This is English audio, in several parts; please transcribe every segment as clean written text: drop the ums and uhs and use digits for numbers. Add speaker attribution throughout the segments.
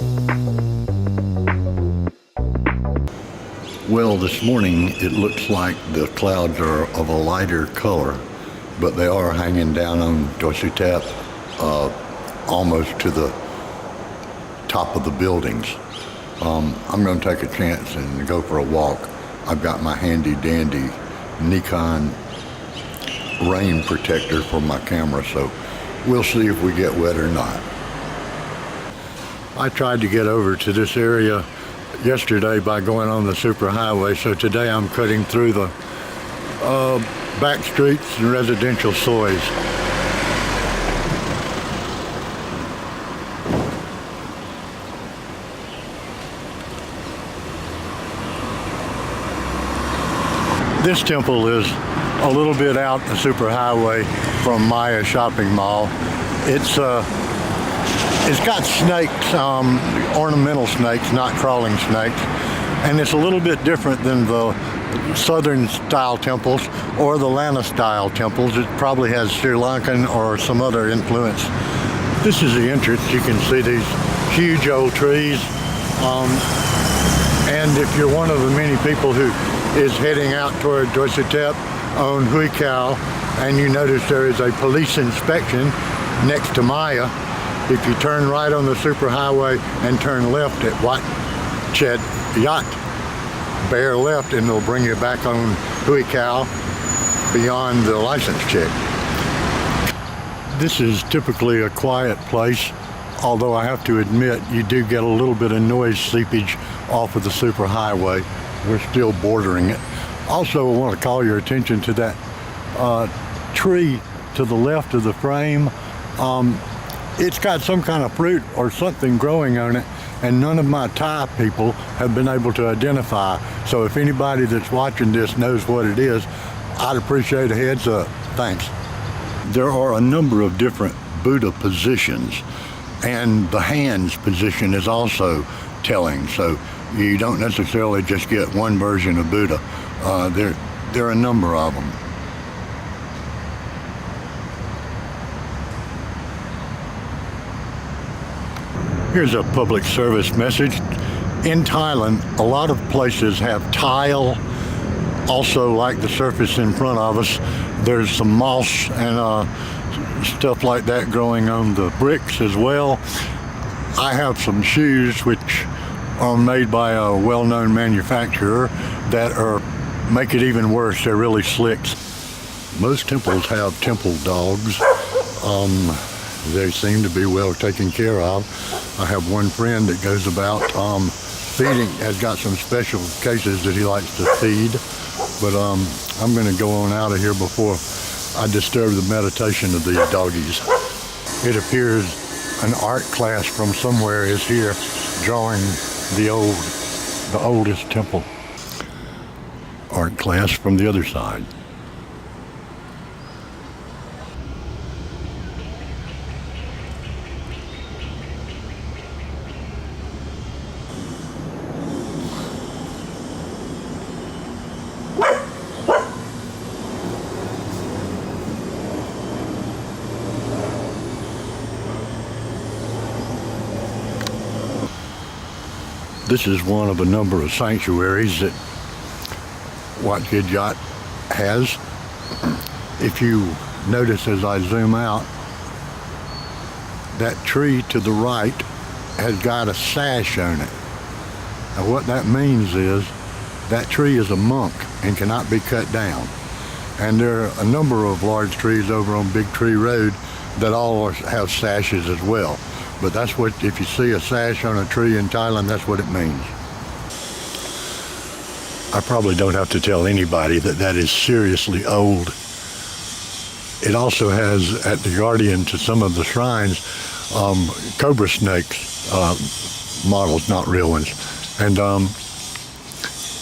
Speaker 1: Well, this morning it looks like the clouds are of a lighter color, but they are hanging down on Dorsutep, almost to the top of the buildings. I'm going to take a chance and go for a walk. I've got my handy dandy Nikon rain protector for my camera, so we'll see if we get wet or not. I tried to get over to this area yesterday by going on the superhighway, so today I'm cutting through the back streets and residential soys. This temple is a little bit out the superhighway from Maya shopping mall. It's got snakes, ornamental snakes, not crawling snakes, and it's a little bit different than the southern style temples or the Lana style temples. It probably has Sri Lankan or some other influence. This is the entrance. You can see these huge old trees, and if you're one of the many people who is heading out toward Dorsutep on Hui Khao, and you notice there is a police inspection next to Maya, if you turn right on the superhighway and turn left at Wat Chet Yat, bear left and it'll bring you back on Hui Khao beyond the license check. This is typically a quiet place, although I have to admit you do get a little bit of noise seepage off of the superhighway. We're still bordering it. Also, I want to call your attention to that tree to the left of the frame. It's got some kind of fruit or something growing on it, and none of my Thai people have been able to identify. So if anybody that's watching this knows what it is, I'd appreciate a heads up. Thanks. There are a number of different Buddha positions, and the hands position is also telling. So you don't necessarily just get one version of Buddha. There are a number of them. Here's a public service message. In Thailand, a lot of places have tile. Also, like the surface in front of us, there's some moss and stuff like that growing on the bricks as well. I have some shoes which are made by a well-known manufacturer that make it even worse. They're really slick. Most temples have temple dogs. They seem to be well taken care of. I have one friend that goes about feeding, has got some special cases that he likes to feed. But I'm going to go on out of here before I disturb the meditation of these doggies. It appears an art class from somewhere is here drawing the oldest temple. Art class from the other side. This is one of a number of sanctuaries that Wat Gidjat has. If you notice as I zoom out, that tree to the right has got a sash on it. Now what that means is that tree is a monk and cannot be cut down. And there are a number of large trees over on Big Tree Road that all have sashes as well. But that's what, if you see a sash on a tree in Thailand, that's what it means. I probably don't have to tell anybody that that is seriously old. It also has, at the guardian to some of the shrines, cobra snakes, models, not real ones. And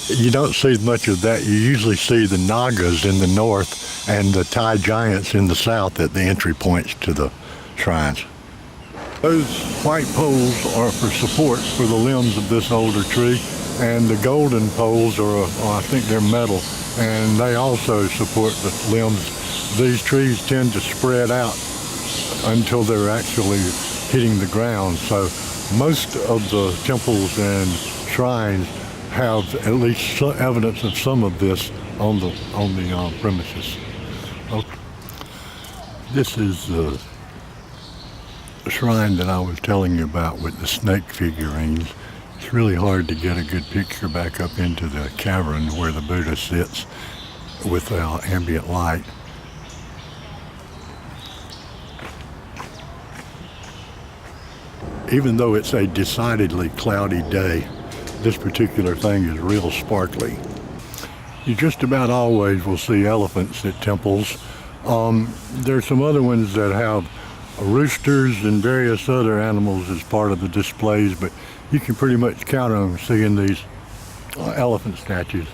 Speaker 1: you don't see much of that. You usually see the Nagas in the north and the Thai giants in the south at the entry points to the shrines. Those white poles are for support for the limbs of this older tree, and the golden poles are, I think they're metal, and they also support the limbs. These trees tend to spread out until they're actually hitting the ground, so Most of the temples and shrines have at least some evidence of some of this on the premises. Okay. This is the shrine that I was telling you about with the snake figurines. It's really hard to get a good picture back up into the cavern where the Buddha sits with ambient light. Even though it's a decidedly cloudy day, this particular thing is real sparkly. You just about always will see elephants at temples. There's some other ones that have roosters and various other animals as part of the displays, but you can pretty much count on seeing these elephant statues.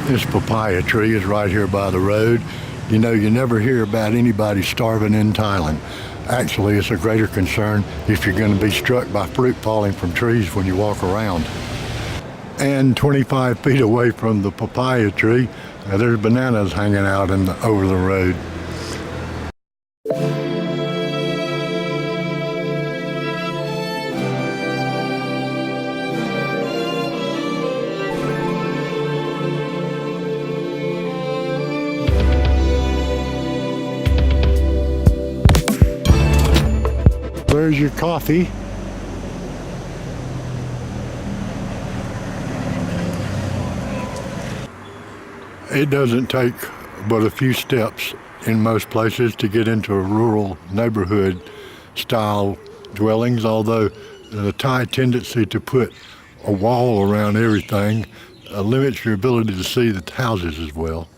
Speaker 1: This papaya tree is right here by the road. You know, you never hear about anybody starving in Thailand. Actually, it's a greater concern if you're going to be struck by fruit falling from trees when you walk around. And 25 feet away from the papaya tree, there's bananas hanging out over the road. There's your coffee. It doesn't take but a few steps in most places to get into a rural neighborhood style dwellings, although the Thai tendency to put a wall around everything limits your ability to see the houses as well.